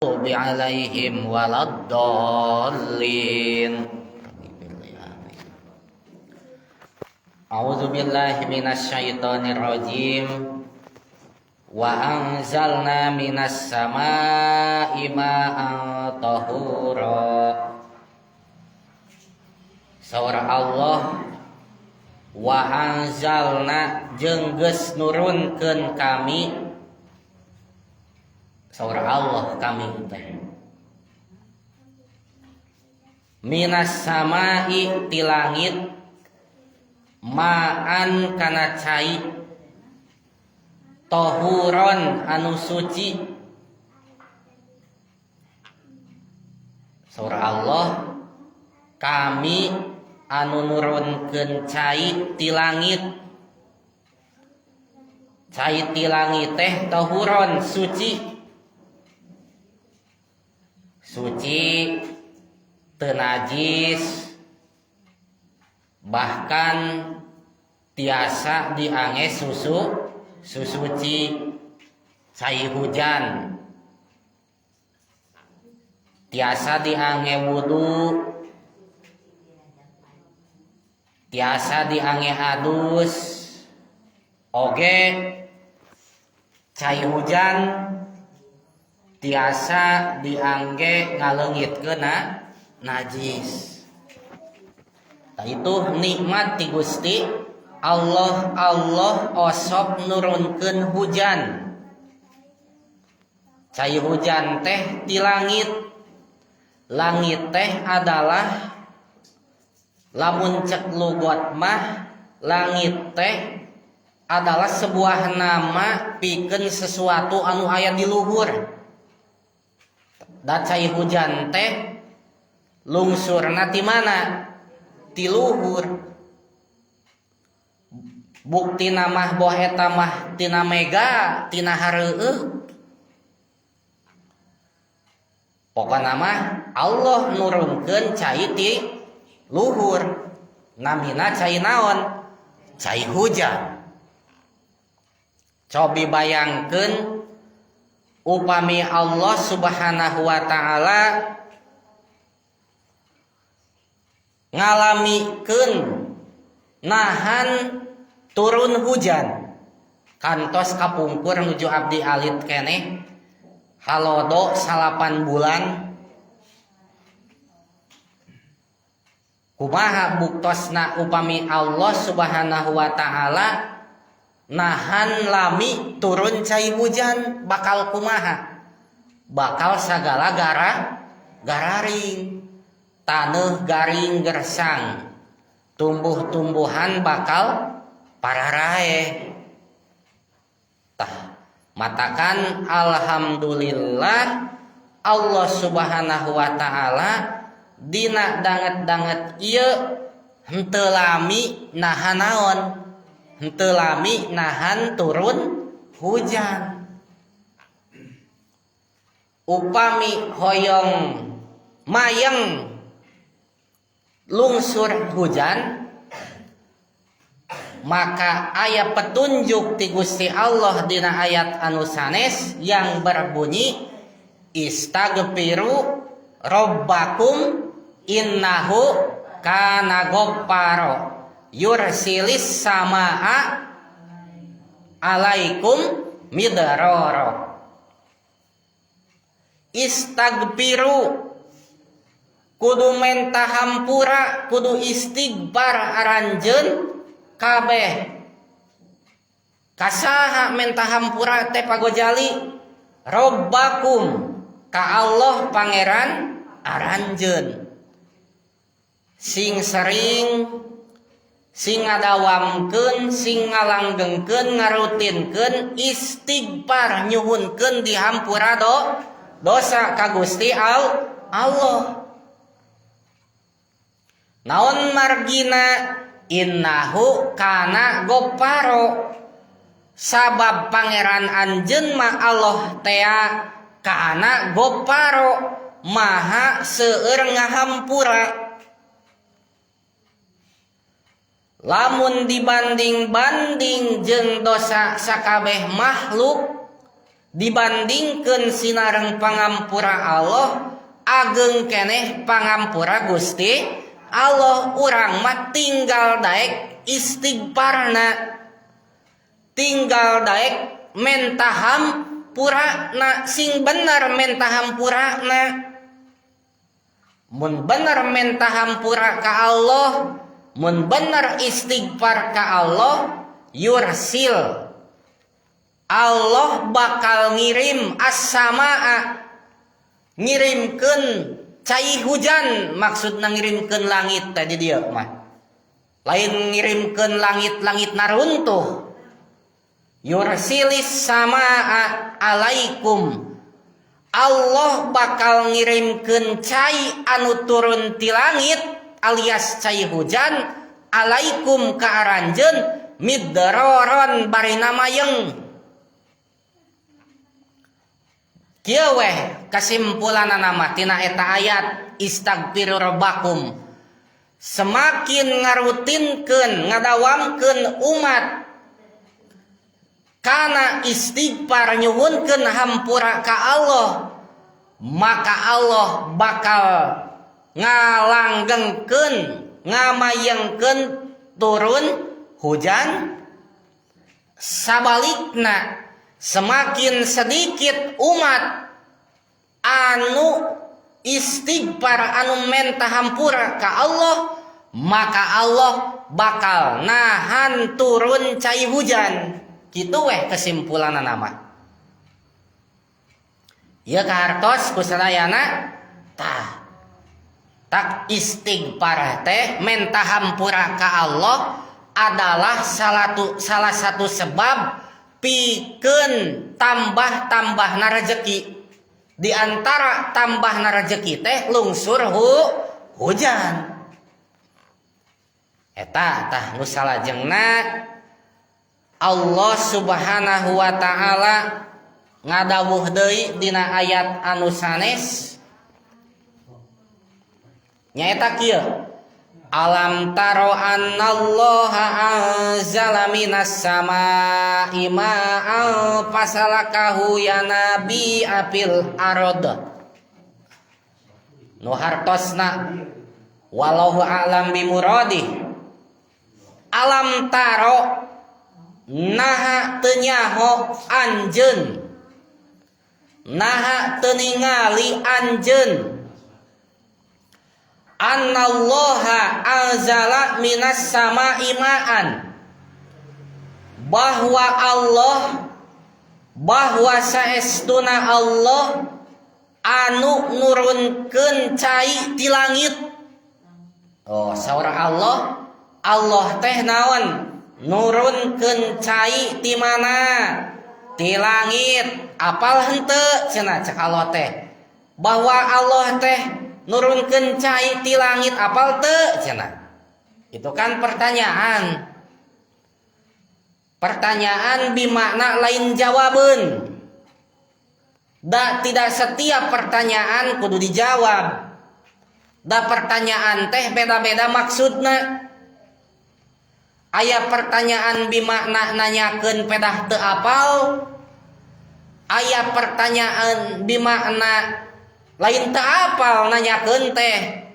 المغضوب عليهم ولا الضالين أعوذ بالله من الشيطان الرجيم وأنزلنا من السماء ماء طهورا. Saur Allah wa anzalna jeung geus nurunkeun kami saur Allah kami teh minas samai ti langit ma'an kana cai tahuron anu suci. Saur Allah kami anu nurunkeun cai ti langit. Cai ti langit teh tahuron suci. Suci teu najis, bahkan tiasa diange susuci. Cai hujan tiasa diange wudu, tiasa diange adus. Oge cai hujan tiasa diangge ngaleungitkeun najis. Itu nikmat ti Gusti Allah. Allah osok nurunkeun hujan. Cai hujan teh ti langit. Langit teh adalah lamun cek lugot mah langit teh adalah sebuah nama pikeun sesuatu anu aya di luhur. Da cai hujan teh lungsurna ti mana? Ti luhur. Buktina mah boh eta mah tina mega, tina hareueuh. Pokona mah Allah nurunkeun cai ti luhur. Namina cai naon? Cai hujan. Cobi bayangkeun upami Allah Subhanahu wa ta'ala ngalamikeun nahan turun hujan kantos kapungkur nuju abdi alit keneh halodo 8 bulan. Kumaha buktosna upami Allah Subhanahu wa ta'ala nahan lami turun cai hujan bakal kumaha? Bakal sagala gararing, taneuh garing gersang, tumbuh-tumbuhan bakal pararae. Tah matakan alhamdulillah Allah Subhanahu wa ta'ala dina danget-danget ieu henteu lami nahan naon? Henteu lami nahan turun hujan. Upami hoyong mayeng lungsur hujan, maka aya petunjuk ti Gusti Allah dina ayat anu sanes yang berbunyi istaghfiru rabbakum innahu kana ghaffaro yursilis samaa alaikum midrara. Istaghfiru kudu menta hampura, kudu istighfar aranjeun kabeh. Kasaha menta hampura teh pagojali? Rabbakum ka Allah pangeran aranjeun. Sing sering sing ngadawamkeun, sing ngalanggengkeun, ngarutinkeun istighfar, nyuhunkeun dihampura dosa ka Gusti Allah. Naon margina? Innahu kana ghaffaro. Sabab pangeran anjeun mah Allah tea kana ghaffaro, maha seueur ngahampura. Lamun dibanding-banding jeung dosa sakabeh makhluk, dibandingkeun sinareng pangampura Allah ageng keneh pangampura Gusti Allah. Urang mah tinggal daek istighfarna, tinggal daek mentaham purana sing bener mentaham purana. Mun bener mentaham pura ka Allah, mun bener istighfar ka Allah, yursil Allah bakal ngirim as-samaa, ngirimkeun cai hujan. Maksudna ngirimkeun langit tadi dia mah lain ngirimkeun langit-langit naruntuh. Yursilis samaa alaikum, Allah bakal ngirimkeun cai anu turun ti langit alias cai hujan alaikum ka aranjeun midraron bari namayeng. Kieu weh kasimpulanana mah tina eta ayat istaghfiru rabbakum. Semakin ngarutinkeun ngadawamkeun umat kana istighfar nyuhunkeun hampura ka Allah, maka Allah bakal ngalanggengkeun ngamayengkeun turun hujan. Sabalikna semakin sedikit umat anu istighfar anu menta hampura ka Allah, maka Allah bakal nahan turun cai hujan. Kitu weh kesimpulanna nama. Ieu kahartos ku sadayana tah tak istighfar teh menta hampura ka Allah adalah salah satu sebab pikeun tambah-tambahna rezeki. Di antara tambahna rezeki teh lungsur hujan. Eta tah nu salajengna Allah Subhanahu wa ta'ala ngadawuh deui dina ayat anu sanes nyaeta kieu, alam taro annallaha anzala minas samaa'i ma'an fasalakahu yanabi apil arad. Nu hartosna wallahu a'lam bimuradi. Alam taro naha teu nyaho anjeun, naha teu ningali anjeun, annallaha anzala minas samaa'i ma'an, bahwa saestuna Allah anu nurunkeun cai ti langit. Oh, saur Allah teh naon? Nurunkeun cai ti mana? Ti langit. Apal henteu cenah cek Allah teh? Bahwa Allah teh nurunkeun cai ti langit, apal teu cenah? Itu kan pertanyaan. Pertanyaan bimakna lain jawabeun. Tidak setiap pertanyaan kudu dijawab. Da pertanyaan teh beda-beda maksudna. Aya pertanyaan bimakna nanyakeun pedah teu apal. Aya pertanyaan bimakna lain teu apal nanyakeun teh.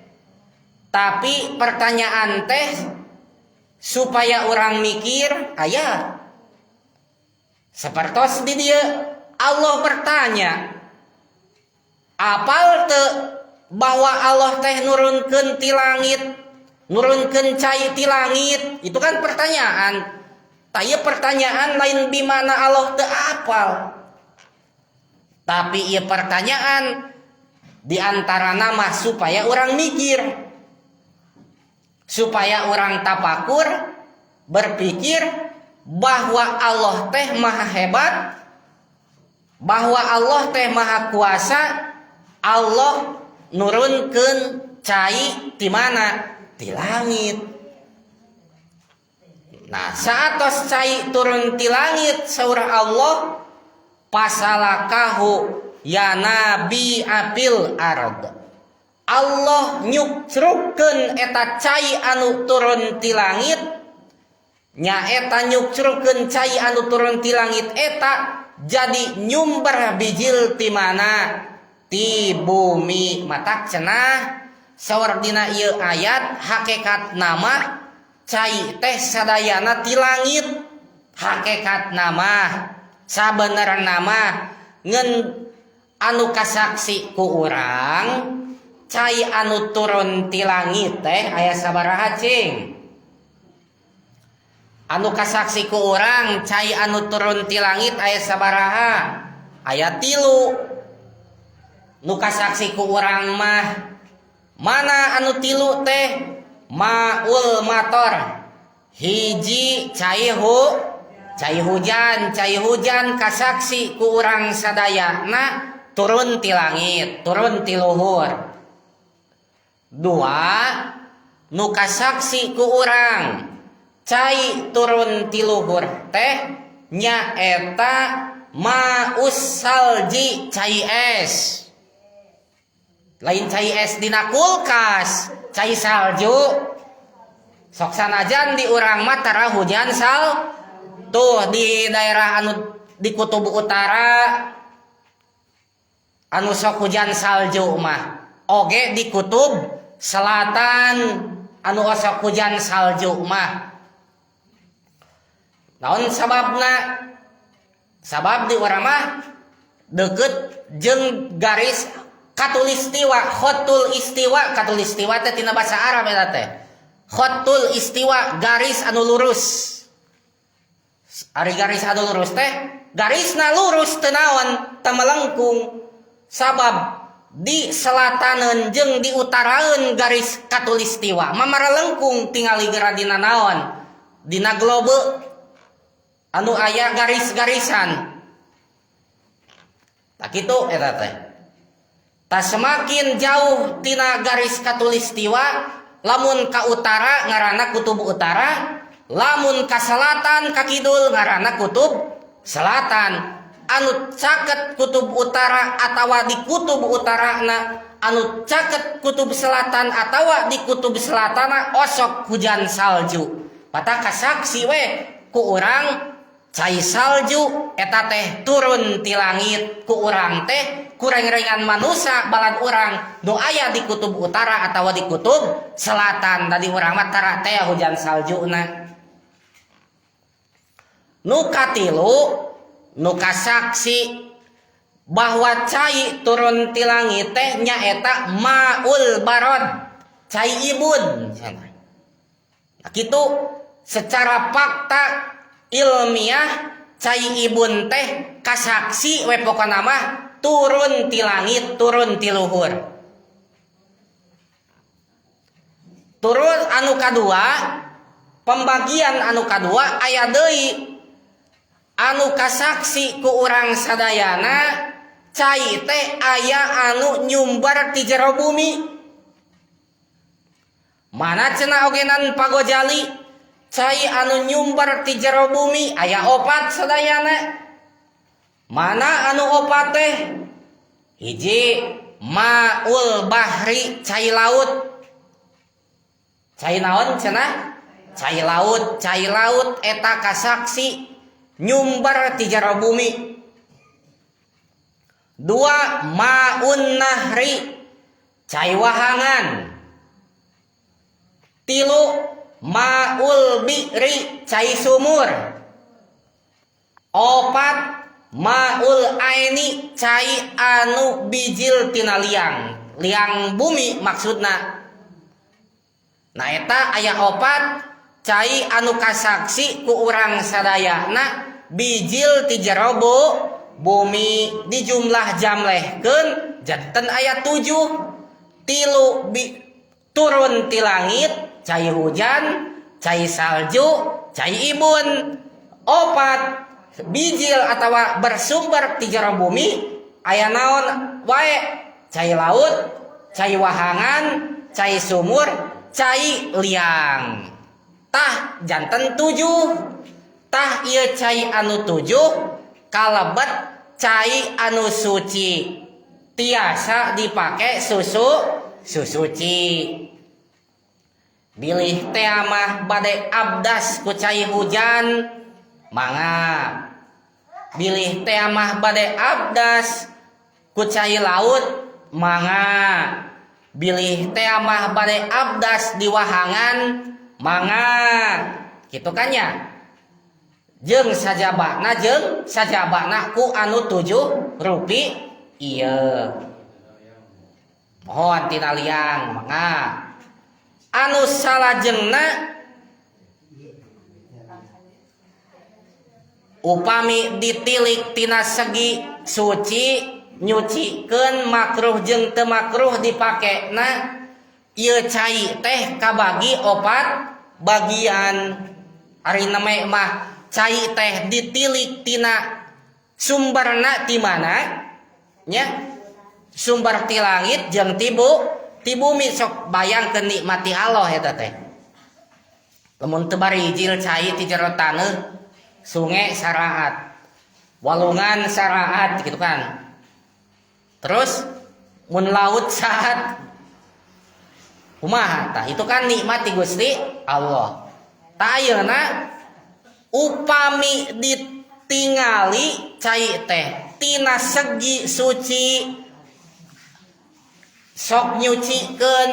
Tapi pertanyaan teh supaya orang mikir aya. Sapertos di dieu Allah bertanya, apal teu bahwa Allah teh nurunkeun ti langit, nurunkeun cai ti langit? Itu kan pertanyaan. Taya pertanyaan lain bimana Allah teu apal. Tapi ieu pertanyaan di antara nama supaya orang mikir, supaya orang tapakur, berpikir bahwa Allah teh maha hebat, bahwa Allah teh maha kuasa. Allah nurunkeun cai di mana? Di langit. Nah, saatos cai turun di langit saurah Allah, pasalakahu ya nabi apil arad. Allah nyucrukeun eta cai anu turun di langit, nya eta nyucrukeun cai anu turun di langit eta jadi nyumber bijil ti mana ti bumi matak cenah saur dina ieu ayat hakikat nama cai teh sadayana ti langit hakikat nama sabener nama ngen anu kasaksi ku urang cai anu turun ti langit teh aya sabaraha cing anu kasaksi ku urang cai anu turun ti langit aya sabaraha aya 3 nu kasaksi ku urang mah mana anu 3 teh maul mator hiji cai hujan kasaksi ku urang sadayana turun ti langit turun ti luhur 2 nu kasaksi ku urang cai turun ti luhur teh nyaeta maus salji cai es lain cai es dina kulkas cai salju sok sanajan di urang mah tara hujan sal tuh di daerah anu di kutub utara anu sok hujan salju mah oge di kutub selatan anu sok hujan salju mah naon sababna sabab di urang mah deukeut jeung garis katulistiwa khotul istiwa katulistiwa teh tina basa Arab eta teh khotul istiwa garis anu lurus ari garis anu lurus teh garisna lurus teu naon teu melengkung sabab di selataneun jeung di utaraeun garis katulistiwa mamara lengkung tingali geura dina naon dina globe anu aya garis-garisan tak kitu eta teh tak semakin jauh tina garis katulistiwa lamun ka utara ngaranna kutub utara lamun ka selatan ka kidul ngaranna kutub selatan anu caket kutub utara atawa di kutub utarana anu caket kutub selatan atawa di kutub selatana osok hujan salju mata kasaksi we ku urang cai salju eta teh turun ti langit ku urang teh kurang-ringan manusia balad urang nu aya di kutub utara atawa di kutub selatan tadi urang mah tara teh hujan saljuna nu katilu nu kasaksi bahwa cai turun ti langit teh nyaeta maul barod cai ibun nah kitu secara fakta ilmiah cai ibun teh kasaksi we pokona mah turun ti langit turun ti luhur turun anu kadua pembagian anu kadua aya deui anu kasaksi ku urang sadayana cai teh aya anu nyumbar ti jero bumi mana cenah ogenan pagojali cai anu nyumbar ti jero bumi aya 4 sadayana mana anu 4 teh hiji maul bahri cai laut cai naon cenah cai laut eta kasaksi nyumbar ti jero bumi 2 maun nahri cai wahangan 3 maul bi'ri cai sumur 4 maul aini cai anu bijil tina liang bumi maksudna nah eta aya 4 cai anu kasaksi ku urang sadayana bijil ti jero bumi dijumlah jamlehkeun janten aya 7 tilu turun ti langit cai hujan, cai salju, cai ibun 4 bijil atawa bersumber ti jero bumi aya naon wae cai laut, cai wahangan, cai sumur, cai liang tah janten 7 tah ieu cai anu 7 kalebet cai anu suci tiasa dipake susu suci bilih teh mah bade abdas ku cai hujan mangga bilih teh mah bade abdas ku cai laut mangga, bilih teh mah bade abdas di wahangan mangga, gitu kan ya. Jeung sajabana ku anu 7 rupi iya. Mohon tina liang mangga. Anu salajengna upami ditilik tina segi suci nyucikeun makruh jeung teu makruh dipakena ieu cai teh kabagi 4 bagian. Ari name mah cai teh ditilik tina sumberna ti mana nya, sumber ti langit jeung ti bumi. Sok bayangkeun nikmati Allah eta teh. Lamun teu bari hijil cai ti jero taneuh, sungai syaraat, walungan syaraat gitu kan. Terus mun laut saat kumaha tah, itu kan nikmat ti Gusti Allah. Tah ayeuna upami ditingali cai teh tina segi suci sok nyucikeun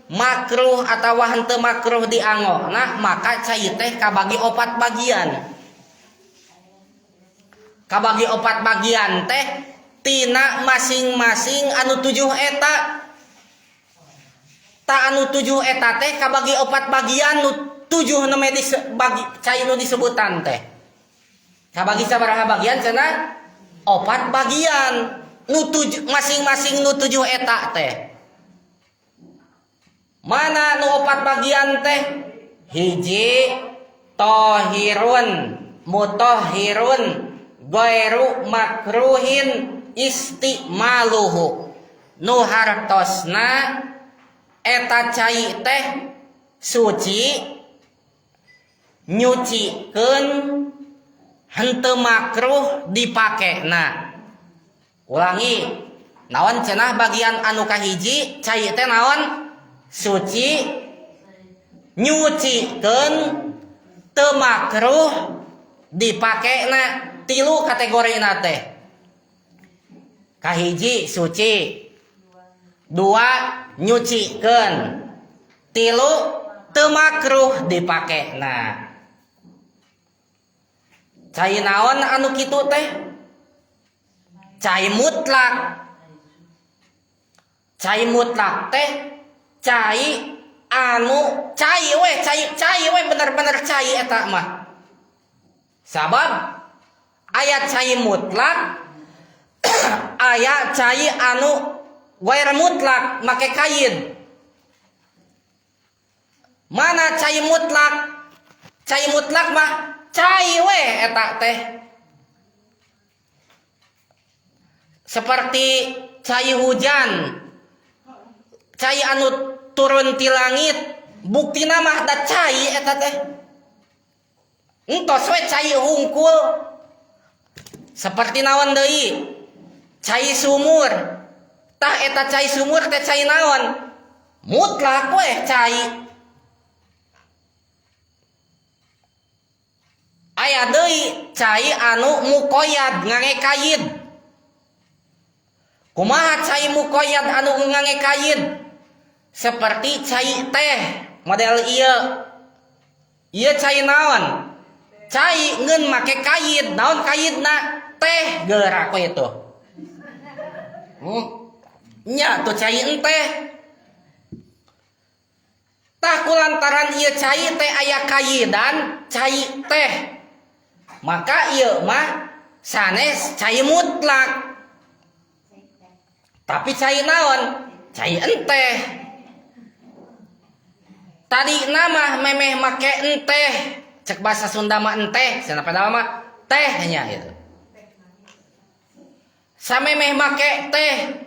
makruh atawa henteu makruh dianggona, maka cai teh kabagi 4 bagian. Kabagi 4 bagian teh tina masing-masing anu 7 eta. Ta anu 7 eta teh kabagi 4 bagian nu 7 neme dibagi cai nu disebutan teh. Kabagi sabaraha bagian cenah? 4 bagian. Nu 7 masing-masing nu 7 eta teh. Mana nu 4 bagian teh? Hiji tohirun, mutahhirun, ghairu makruhin istimaluhu. Nu hartosna eta cai teh suci nyucikeun henteu makruh dipakena. Ulangi, naon cenah bagian anu kahiji cai teh naon? Suci nyucikeun teu makruh dipakena. 3 kategorina teh. Kahiji suci, 2 nyucikeun, 3 teu makruh dipakena. Cai naon anu kitu teh? Cai mutlak. Cai mutlak teh cai anu cai we bener-bener cai eta mah. Sabab aya cai mutlak aya cai anu ghair mutlak make kaid. Mana cai mutlak? Cai mutlak mah cai we eta teh. Seperti cai hujan, cai anu turun ti langit, buktina mah da cai eta teh. Entos we cai hungkul. Seperti naon deui? Cai sumur. Tah eta cai sumur teh cai naon? Mutlak we cai. Aya deui cai anu muqayyad ngange kaid. Kumaha cai muqayyad anu ngange kaid? Seperti cai teh model ieu. Ieu cai naon? Cai ngeun make kaid. Naon kaidna? Teh geura ku itu. Nya tuh cai teh. Tah kulantaran ieu cai teh aya kaidan cai teh. Maka ieu mah sanes cai mutlak. Tapi cai naon? Cai enteh. Tadi nama memeh make enteh. Cek bahasa Sunda mah enteh, cenah padahal mah teh nya gitu. Samemeh make teh.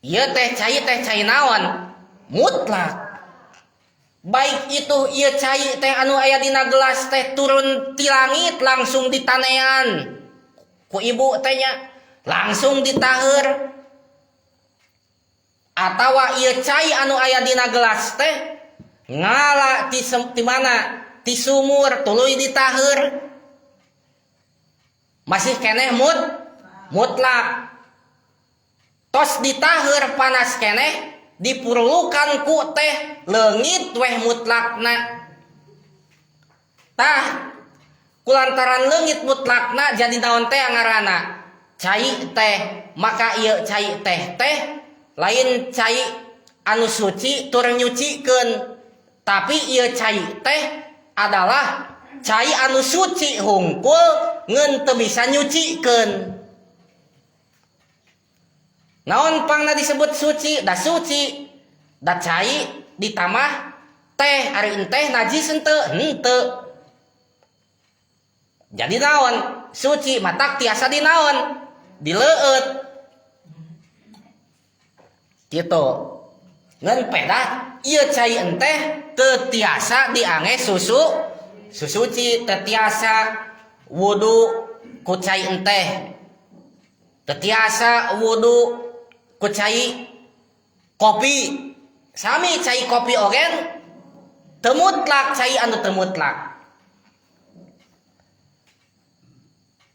Ieu teh cai naon? Mutlak. Baik itu ieu cai teh anu aya dina gelas teh turun ti langit langsung ditanean ku ibu teh nya, langsung ditaheur. Atawa ieu cai anu aya dina gelas teh ngala ti mana? Ti sumur tuluy ditaheur. masih keneh mutlak. Tos ditaheur panas keneh diperlukan ku teh leungit weh mutlakna. Tah kulantaran leungit mutlakna jadi naon teh ngaranna cai teh, maka ieu cai teh lain cai anu suci tur nyucikeun, tapi ieu cai teh adalah cai anu suci hungkul ngeun teu bisa nyucikeun. Naon pangna disebut suci? Da suci, da cai ditambah teh, ari teh najis henteu? Henteu. Jadi naon? Suci matak tiasa dinaon? Dileueut. Kitu. Ngan pedah ieu cai teh teu tiasa diange susuci, teu tiasa wudu ku cai teh. Teu tiasa wudu ku cai kopi. Sami cai kopi ogen teu mutlak, cai anu teu mutlak.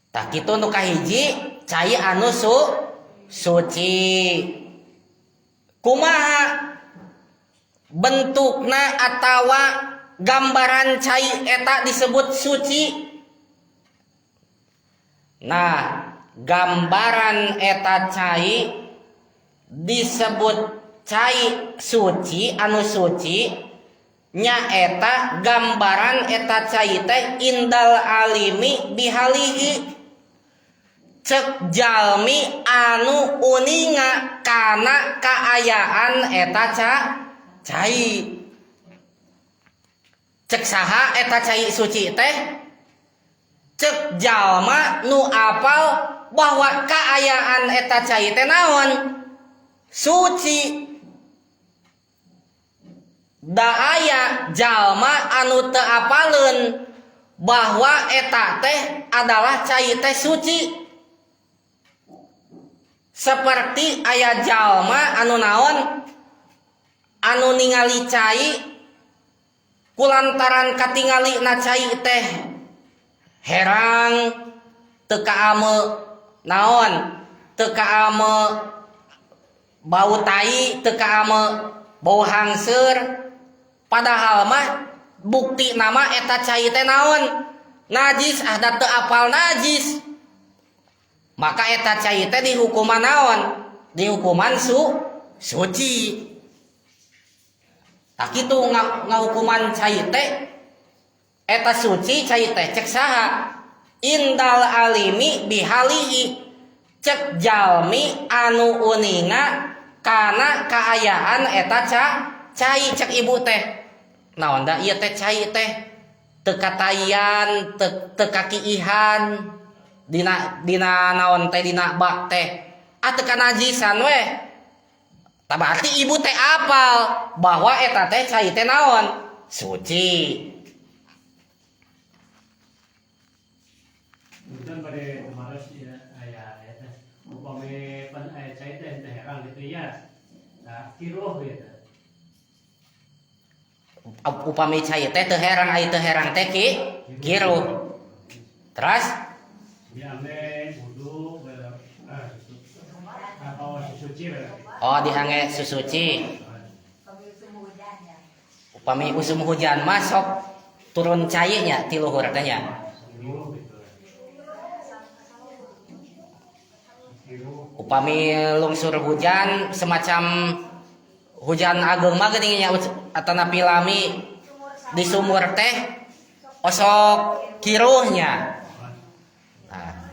Tah kitu nu kahiji cai anu suci. Kumaha bentukna atawa gambaran cai eta disebut suci? Nah, gambaran eta cai disebut cai suci anu suci nyaeta gambaran eta cai teh indal alimi bihalihi, cek jalmi anu uninga kana kaayaan eta cai. Cek saha eta cai suci teh? Cek jalma nu apal bahwa kaayaan eta cai teh naon? Suci. Da aya jalma anu teu apaleun bahwa eta teh adalah cai teh suci. Seperti aya jalma anu naon? Anu ningali cai kulantaran katingali na cai teh herang, teu kaame naon? Teu kaame bau tai, teu kaame bau hangseur. Padahal mah bukti nama eta cai teh naon? Najis, da teu apal najis. Maka eta cai teh dihukuman naon? Dihukuman suci. Tak kitu ngahukuman cai teh eta suci cai teh cek saha? Indal alimi bihalihi, cek jalmi anu uninga kana kaayaan eta cai. Cek ibu teh naon da ieu teh cai teh teu katayan, teu kakiihan dina naon teh dina bak teh teu kanajisan weh. Tah berarti ibu teh apal bahwa eta teh cai teh naon? Suci. Kemudian pada kemarin ya eta upami pan cai teh herang gitu ya. Nah, kiruh gitu. Upami cai teh teu herang ai teu herang teh kiruh. Terus diambil wudu atau suci berarti. oh diange susuci. Upami usum hujan masuk turun cai nya ti luhur teh nya. Upami lungsur hujan semacam hujan ageung mah geuning nya atanapi lami di sumur teh osok kiruhnya. Nah.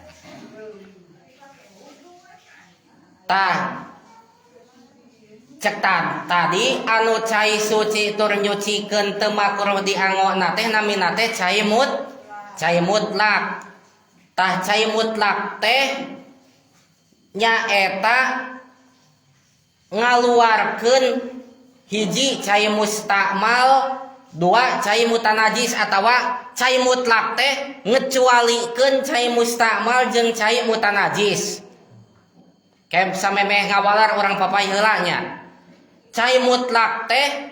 Tah cek tadi anu cai suci tur nyucikeun teu makruh diangona teh namina teh cai mutlak. Tah cai mutlak teh nyaeta ngaluarkeun hiji cai mustakmal, dua cai mutanajis, atawa cai mutlak teh ngecualikeun cai mustakmal jeung cai mutanajis. Kayak samemeh ngawalar orang papai heula nya. Cai mutlak teh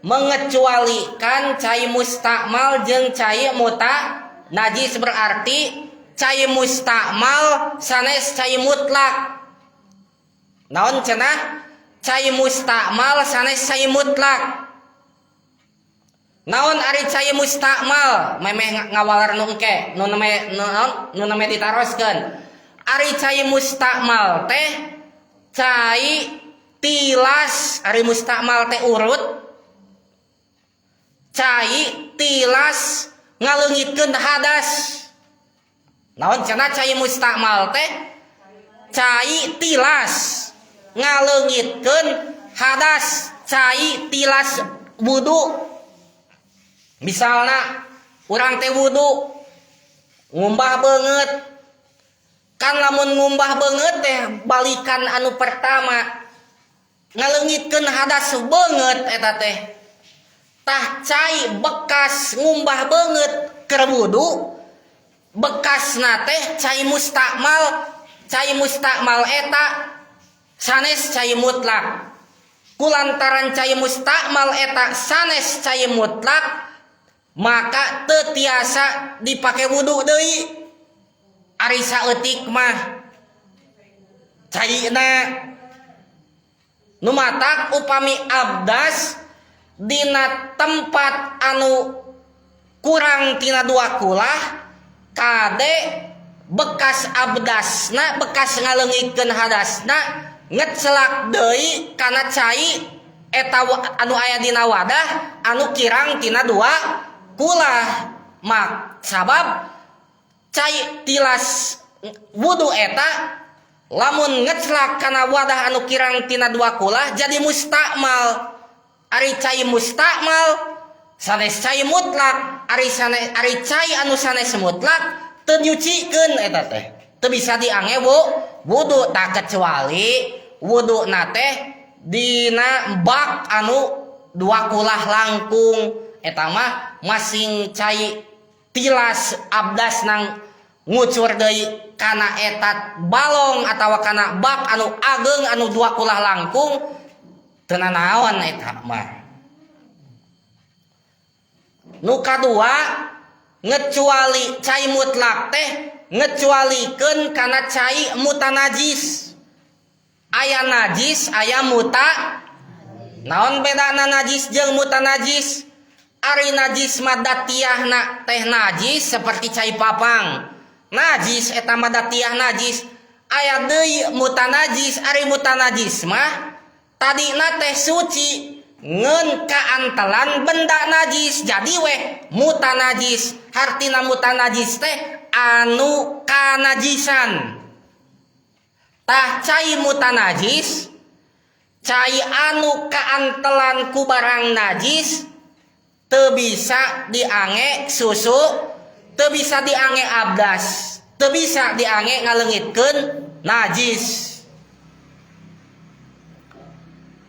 mengecualikan cai mustakmal jeung cai mutanajis, berarti cai mustakmal sanes cai mutlak. Naon cenah? Cai mustakmal sanes cai mutlak. Naon ari cai mustakmal? Memeh ngawalar nu engke, nu name ditaroskeun. Ari cai mustakmal teh cai tilas, ari mustakmal teh urut. Cai tilas ngaleungitkeun hadas. Naon cenah cai mustakmal teh? Cai tilas ngaleungitkeun hadas, cai tilas wudu. Misalna urang teh wudu ngumbah beungeut. Kan lamun ngumbah beungeut teh balikan anu pertama ngaleungitkeun hadas beungeut eta teh. Tah cai bekas ngumbah beungeut keur wudu, bekasna teh cai mustakmal. Cai mustakmal eta sanes cai mutlak. Kulantaran cai mustakmal eta sanes cai mutlak, maka teu tiasa dipake wudu deui. Ari saeutik mah caina nu matak upami abdas dina tempat anu kurang tina 2 kulah kade bekas abdasna, bekas ngaleungitkeun hadasna ngecelak deui kana cai eta anu aya dina wadah anu kirang tina 2 kulah. Mak sabab cai tilas wudu eta lamun ngecelak kana wadah anu kirang tina 2 kulah jadi mustakmal. Ari cai mustakmal sanes cai mutlak. Ari cai anu sanes mutlak teu nyucikeun eta teh, teu bisa diange wudu. Tak kecuali wuduna teh dina bak anu 2 kulah langkung, eta mah masing cai tilas abdas nang ngucur deui kana eta balong atawa kana bak anu ageng anu 2 kulah langkung teu nanaon eta mah. Nu kadua ngecuali cai mutlak teh ngecualikeun kana cai mutanajis. Aya najis, aya muta. Naon bedana najis jeung mutanajis? Ari najis mah datiahna teh najis seperti cai papang. Najis eta mah datiah najis. Aya deui mutanajis, ari mutanajis mah tadina teh suci ngeun kaantelan benda najis jadi weh mutanajis. Hartina mutanajis teh anu kanajisan. Tah cai mutanajis cai anu kaantelan ku barang najis teu bisa diange susu, teu bisa diange abdas, teu bisa diange ngaleungitkeun najis.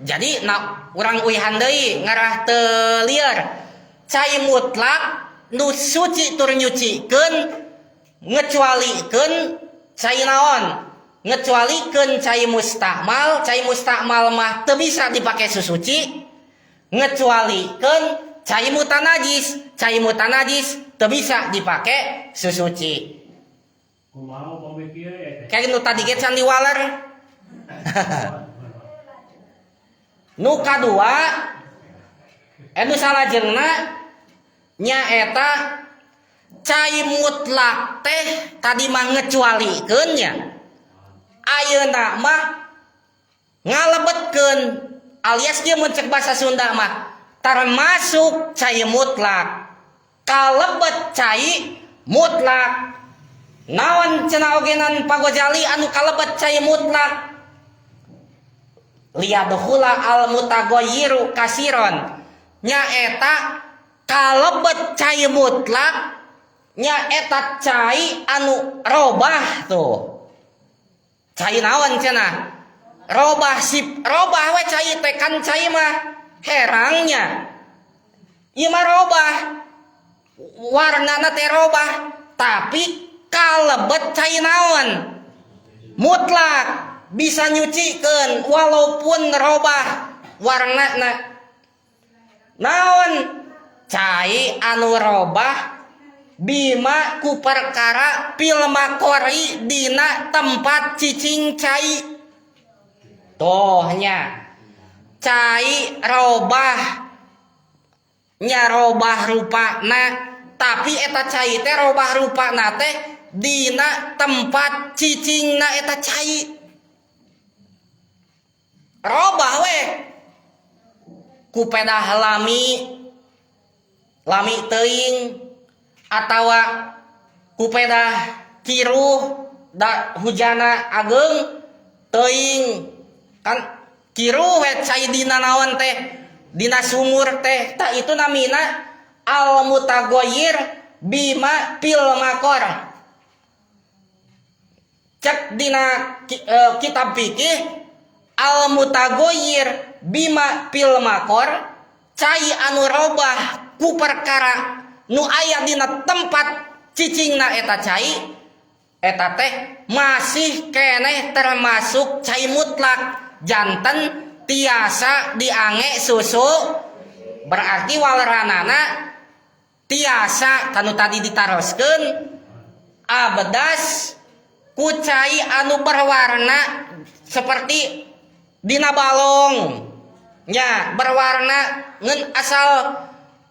Jadi urang uihan deui ngarah teu lieur. Cai mutlak nu suci tur nyucikeun ngecualikeun cai naon? Ngecualikeun cai mustakmal. Cai mustakmal mah teu bisa dipake susuci. Ngecualikeun cai mutanajis. Cai mutanajis teu bisa dipake susuci. Kumaha pamikir eta? Kayak nu tadi ge can diwaler. Nu kadua anu salajengna nyaeta cai mutlak teh tadi mah ngecualikeun nya. Ayeuna mah ngalebetkeun alias dia mun cek basa Sunda mah termasuk cai mutlak. Kalebet cai mutlak. Naon cenah ogenan Pak Ghazali anu kalebet cai mutlak? Liyadkhula al mutaghayyiru kasiron. Nyaeta kalebet cai mutlak nyaeta cai anu robah tuh. Cai naon cenah? Robah robah we cai teh kan cai mah herangnya. Ieu mah robah. Warnana teh robah, tapi kalebet cai naon? Mutlak. Bisa nyucikeun walaupun robah warnana. Naon? Cai anu robah bima ku perkara pil makori dina tempat cicing cai. Tohnya cai robah nya robah rupana, tapi eta cai teh robah rupana teh dina tempat cicingna eta cai. Robah we ku pedah lami teuing atawa ku pedah kiruh da hujana ageng teuing kan kiruh we cai dina naon teh dina sumur teh ta itu namina al mutagoyir bima pil makor. Cek dina kitab fikih al mutagoyir bima pil makor cai anu robah ku perkara nu aya dina tempat cicingna eta cai eta teh masih keneh termasuk cai mutlak janten tiasa diange susu, berarti waleranana tiasa kanu tadi ditaroskeun abedas ku cai anu berwarna seperti dina balong nya berwarna ngen asal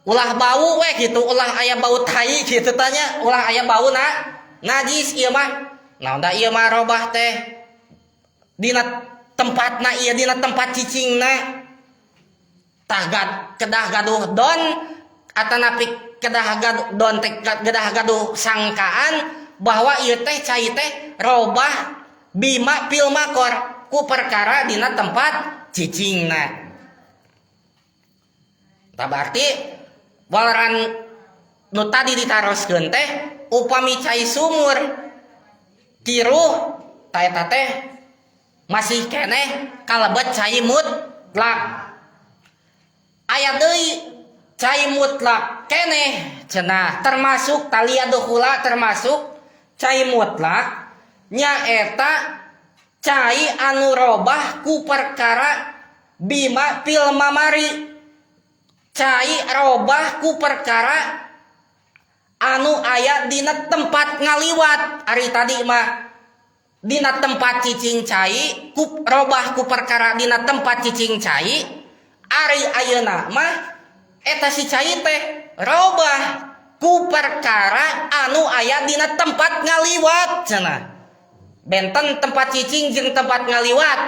ulah bau we gitu, ulah aya bau tai gitu tanya, ulah aya bau najis ieu mah. Naon da ieu mah robah teh dina tempatna ieu dina tempat cicingna tah kedah gaduh don atanapi kedah gaduh don teh kedah gaduh sangkaan bahwa ieu teh cai teh robah bima pil makor ku perkara dina tempat cicingna. Tah berarti walaran nu tadi ditaroskeun teh upami cai sumur kiruh ta eta teh masih keneh kalebet cai mutlak. Aya deui cai mutlak keneh cenah termasuk taliyadu hula termasuk cai mutlak nya eta cai anu robah ku perkara bima pil mamari. Cai robah ku perkara anu aya dina tempat ngaliwat. Ari tadi mah dina tempat cicing cai ku robah ku perkara dina tempat cicing cai. Ari ayeuna mah eta si cai teh robah ku perkara anu aya dina tempat ngaliwat cenah. Benten tempat cicing jeung tempat ngaliwat.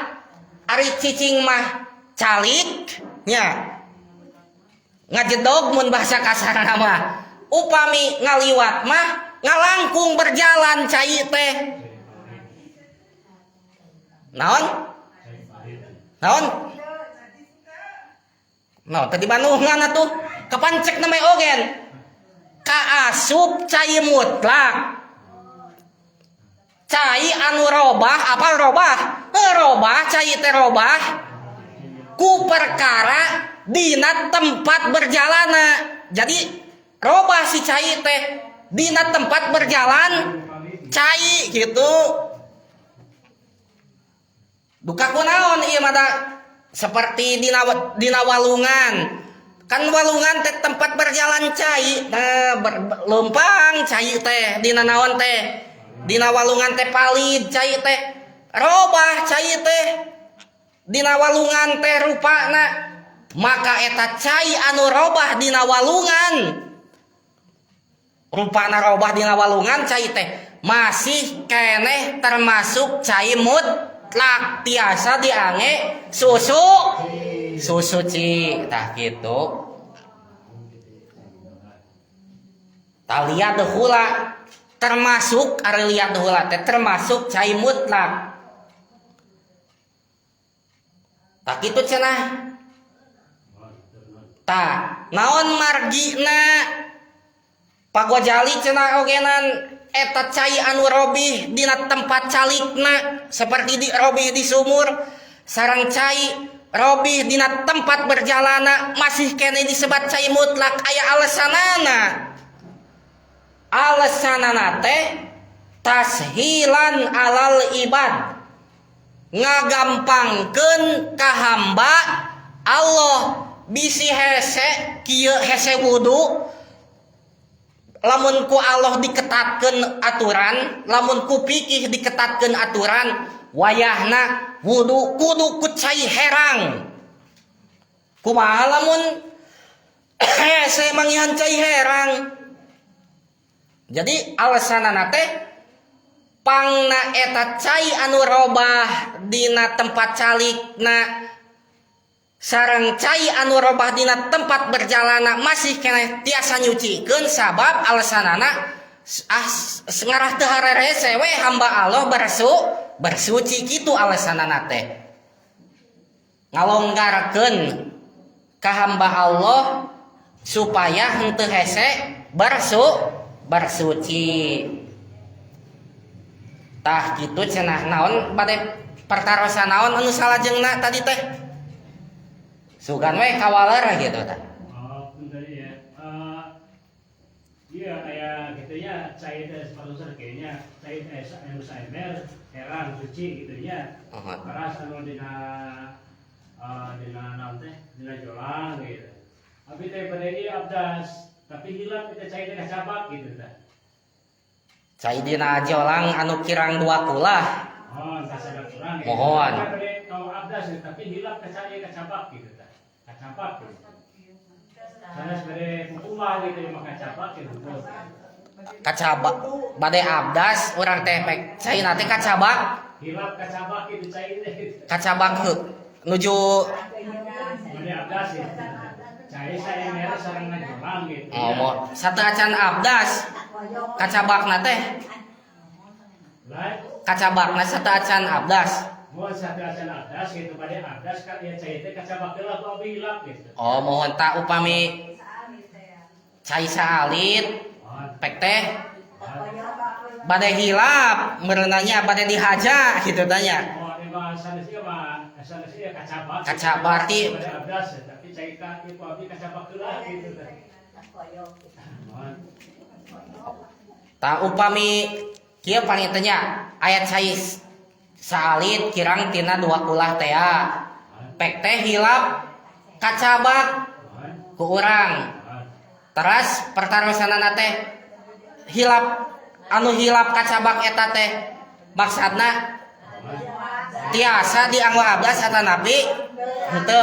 Ari cicing mah calik nya ngajedog mun bahasa kasarna mah. Upami ngaliwat mah ngalangkung berjalan cai teh. Naon? Naon tadi Bandungan atuh kapancek na may ogen. Kaasup cai mutlak. Cai anu robah, apa robah? Robah cai teh robah ku perkara dina tempat berjalana. Jadi robah si cai teh dina tempat berjalan cai gitu. Duka kunaon ieu mah seperti dina walungan. Kan walungan teh tempat berjalan cai. Nah, lempang cai teh dina naon teh? Dina walungan teh palid cai teh. Robah cai teh dina walungan teh rupana. Maka eta cai anu robah dina walungan. Rupana robah dina walungan cai teh masih keneh termasuk cai mutlak tiasa diange susu ci tah kitu. Tah liat heula termasuk ari liat heula teh termasuk cai mutlak. Tah kitu cenah. Tah naon margina Pak Ghazali cenah ogenan eta cai anu robih dina tempat calikna seperti di robih di sumur sareng cai robih dina tempat berjalana masih kene disebat cai mutlak. Aya alasanana teh tashilan alal ibad ngagampangkeun ka hamba Allah bisi hese kieu hese wudu lamun ku Allah diketatkeun aturan, lamun ku fikih diketatkeun aturan, wayahna wudu kudu ku cai herang. Kumaha lamun hese mangihan cai herang? Jadi alasanana teh pangna eta cai anu robah dina tempat calikna sareng cai anu robah dina tempat berjalana masih keneh tiasa nyucikeun sabab alasanana ngarah teu harerese we hamba Allah bersuci kitu alasanana teh ngalonggarkeun ka hamba Allah supaya henteu hese bersuci. Tah kitu cenah naon bade pertarosan naon anu salajengna tadi teh sugan we kawaler gitu tah. Oh, bentar ya. Iya kayak gitu ya, cai teh sepatu serkenya, cai anu saember, herang suci gitu ya. Keras anu dina naon teh, dina jolang gitu. Abi teh pada ieu abdas, tapi hilap kita cai teh kacabak gitu tah. Cai dina jolang anu kirang 2 kulah. Oh, kasadap kurang. Mohon. Kalau abdas tapi hilap cai kacabak gitu tah. Kacabak gitu. Sana sebagai hukumah gitu yang kacabak gitu. Kacabak bade abdas urang teh pek caina teh kacabak. Hilap kacabak itu cai teh. Kacabak nuju Bade abdas ya. Cai saya merah sareng ngajolang gitu. oh sateu acan abdas. Kacabakna teh kacabakna sateu acan abdas. Mohon satu acan abdas gitu pada abdas kan ya cai teh kacabak heula ku abi hilap gitu. Oh mohon tak upami cai saalit pek teh bade hilap merenanya bade dihaja gitu tanya. Oh emang sanes ieu mah sanes ieu kacabak. Kacabak berarti Pada abdas tapi cai ka ieu abi kacabak heula gitu teh. Mohon. Tak upami kieu panitanya ayat cai saalit kirang tina 2 kulah teh pek teh hilap kacabak ku urang. Teras pertarosanana teh hilap anu hilap kacabak eta teh maksudna tiasa dianggo abdas atanapi henteu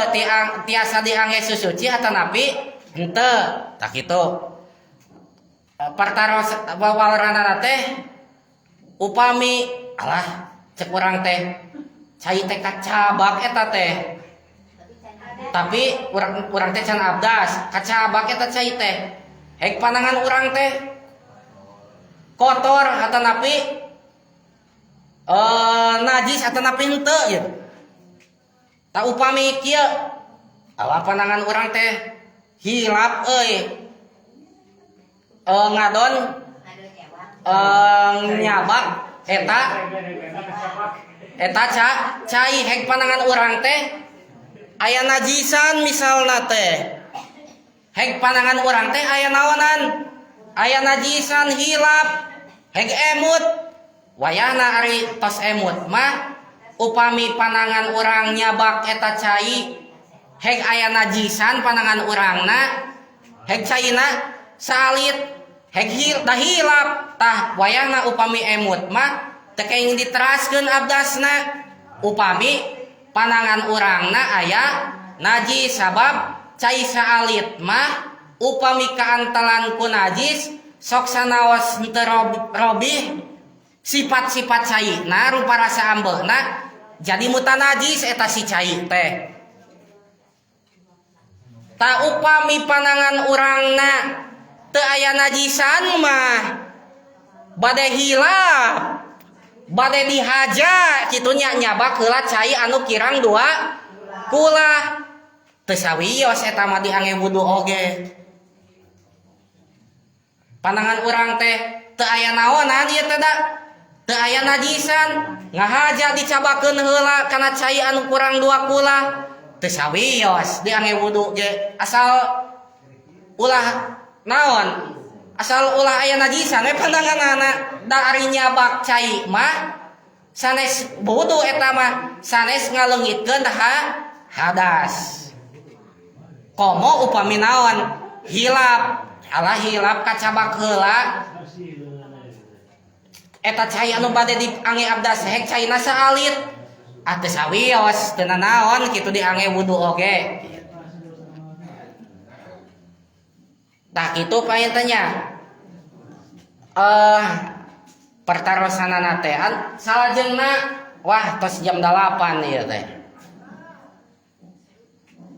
tiasa diangge susuci atanapi henteu tah kitu. Pertaros wawaranana teh upami alah cek urang teh cai teh kacabak eta teh tapi urang teh can abdas kacabak eta cai teh hek panangan urang teh kotor atanapi najis atanapi henteu gitu. Tak upami kieu alah panangan urang teh hilap euy ngadon nyabak eta cai hek panangan urang teh aya najisan misalna teh hek panangan urang teh aya naonan aya najisan hilap hek emut wayahna ari tos emut mah upami panangan urang nyabak eta cai hek aya najisan panangan urangna hek caina salit hek hilap tah wayahna upami emut mah teu kenging diteraskeun abdasna upami panangan urangna aya najis sabab cai saalit mah upami kaantalan ku najis sok sanaos henteu robih sifat-sifat caina rupa rasa ambeuna jadi mutanajis eta si cai teh. Ta upami panangan urangna teu aya najisan mah bade hilap bade dihaja kitu nya nyabak heula cai anu kirang 2 kulah teu sawios eta mah diangge wudu oge. Panangan urang teh teu aya naonan ieu teh da teu aya najisan ngahaja dicabakeun heula kana cai anu kurang 2 kulah teu sawios diangge wudu ge asal ulah naon asal ulah aya najisan we pandanganana da ari nyabak cai mah sanes wudu eta mah sanes ngaleungitkeun hadas komo upami naon hilap alah hilap kacabak heula eta cai anu bade diange abdas hek caina saalit teu sawios teu naon kitu diange wudu oge. Tah kitu paintanya pertarosanana teh salajengna wah tos jam 8 ieu teh.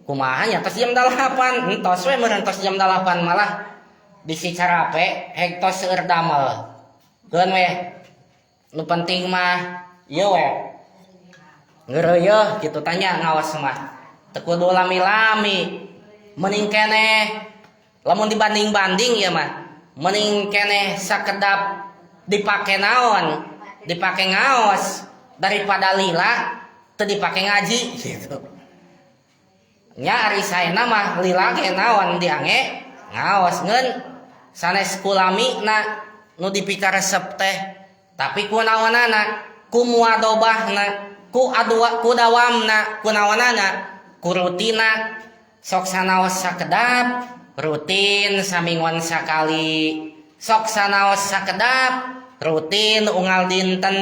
Kumaha nya tos jam 8 entos we meureun tos jam 8 malah bisi carape hek tos seueur damel. Keun we nu penting mah ieu we ngeureuyeuh kitu tanya ngaos mah teu kudu lami-lami mending keneh lamun dibanding-banding ya mah mending keneh sakedap dipake naon dipake ngaos daripada lila teu dipake ngaji gitu nya ari saena mah lila ge naon diange ngaos ngeun sanes kulami na nu dipika resep teh tapi kunaonana ku muadobahna ku dawamna kunaonana ku rutina sok sanaos sakedap rutin samingon sakali sok sanaos sakedap rutin unggal dinten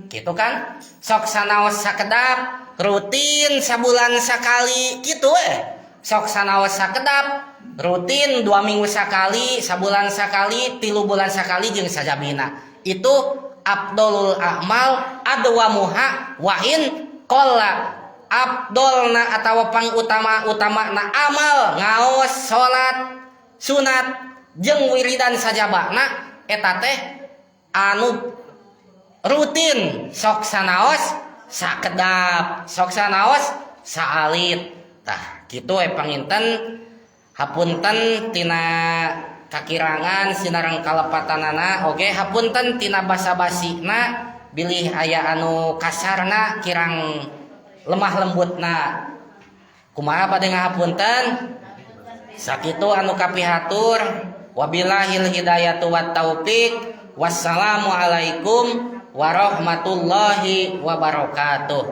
gitu kan sok sanaos sakedap rutin sabulan sakali gitu sok sanaos sakedap rutin 2 minggu sakali sabulan sakali 3 bulan sakali jeung sajabina itu afdolul a'mal adwamuha wa in qalla abdolna atawa pangutama-utamana amal ngaos salat sunat jeung wiridan sajabana eta teh anu rutin sok sanaos sakedap sok sanaos saalit tah kitu panginten hapunten tina kakirangan sinareng kalepatanana oge hapunten tina basa-basina bilih aya anu kasarna kirang lemah lembutna kumaha bade ngahapunten sakitu anu kapihatur wabillahil hidayatu wat taufiq wassalamu alaikum warahmatullahi wabarakatuh.